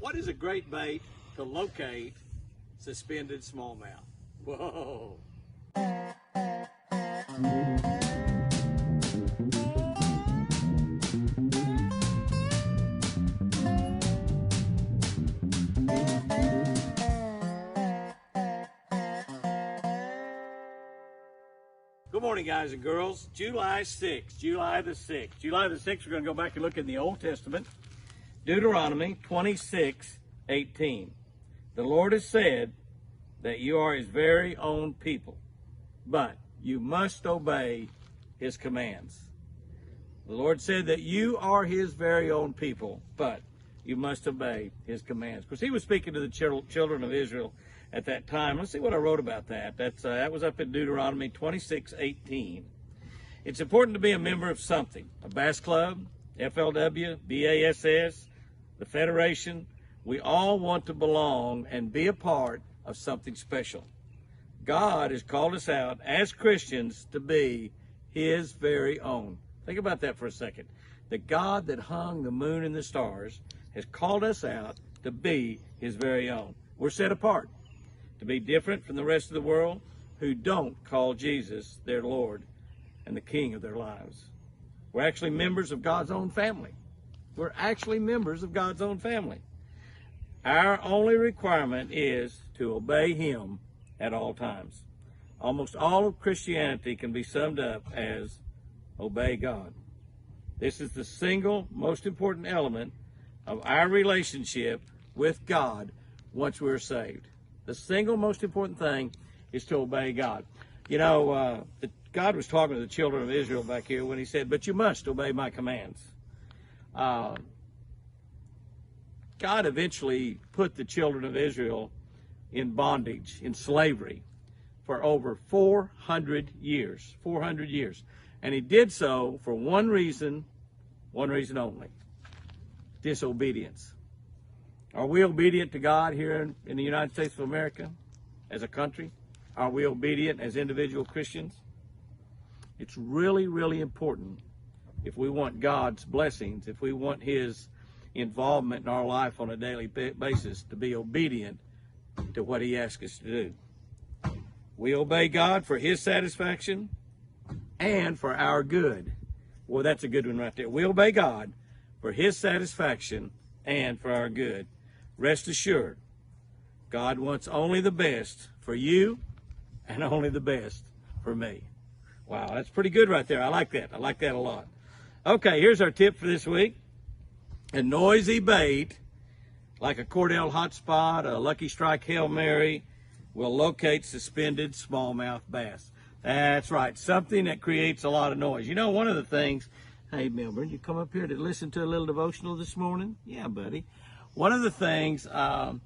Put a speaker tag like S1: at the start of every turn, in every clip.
S1: What is a great bait to locate suspended smallmouth? Whoa. Good morning, guys and girls. July the 6th. July the 6th, we're going to go back and look in the Old Testament. Deuteronomy 26:18. The Lord has said that you are his very own people, but you must obey his commands. The Lord said that you are his very own people, but you must obey his commands. Because he was speaking to the children of Israel at that time. Let's see what I wrote about that. That was up in Deuteronomy 26:18. It's important to be a member of something. A bass club, FLW, BASS, the Federation. We all want to belong and be a part of something special. God has called us out as Christians to be his very own. Think about that for a second. The God that hung the moon and the stars has called us out to be his very own. We're set apart to be different from the rest of the world who don't call Jesus their Lord and the King of their lives. We're actually members of God's own family. We're actually members of God's own family. Our only requirement is to obey him at all times. Almost all of Christianity can be summed up as obey God. This is the single most important element of our relationship with God once we're saved. The single most important thing is to obey God. You know, God was talking to the children of Israel back here when he said, but you must obey my commands. God eventually put the children of Israel in bondage, in slavery, for over 400 years. 400 years. And he did so for one reason only: disobedience. Are we obedient to God here in the United States of America as a country? Are we obedient as individual Christians? It's really, really important if we want God's blessings, if we want his involvement in our life on a daily basis, to be obedient to what he asks us to do. We obey God for his satisfaction and for our good. Well, that's a good one right there. We obey God for his satisfaction and for our good. Rest assured, God wants only the best for you and only the best for me. Wow, that's pretty good right there. I like that. I like that a lot. Okay, here's our tip for this week. A noisy bait, like a Cordell Hotspot, a Lucky Strike Hail Mary, will locate suspended smallmouth bass. That's right, something that creates a lot of noise. You know, one of the things, hey Milburn, you come up here to listen to a little devotional this morning? Yeah, buddy. One of the things about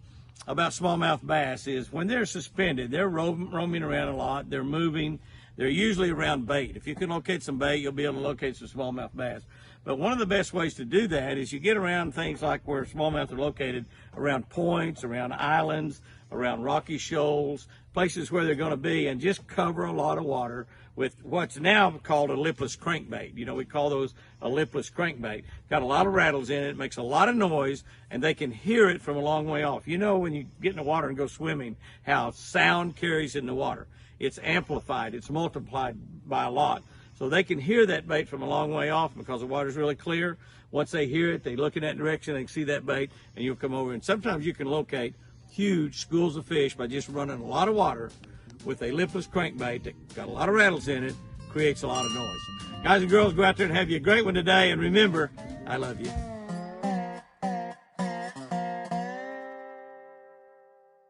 S1: smallmouth bass is when they're suspended, they're roaming around a lot, they're moving, they're usually around bait. If you can locate some bait, you'll be able to locate some smallmouth bass. But one of the best ways to do that is you get around things like where smallmouth are located, around points, around islands, around rocky shoals, places where they're going to be, and just cover a lot of water with what's now called a lipless crankbait. You know, we call those a lipless crankbait. Got a lot of rattles in it, makes a lot of noise, and they can hear it from a long way off. You know, when you get in the water and go swimming, how sound carries in the water. It's amplified, it's multiplied by a lot. So they can hear that bait from a long way off because the water's really clear. Once they hear it, they look in that direction, they can see that bait, and you'll come over. And sometimes you can locate huge schools of fish by just running a lot of water with a lipless crankbait that got a lot of rattles in it, creates a lot of noise. Guys and girls, go out there and have you a great one today, and remember, I love you.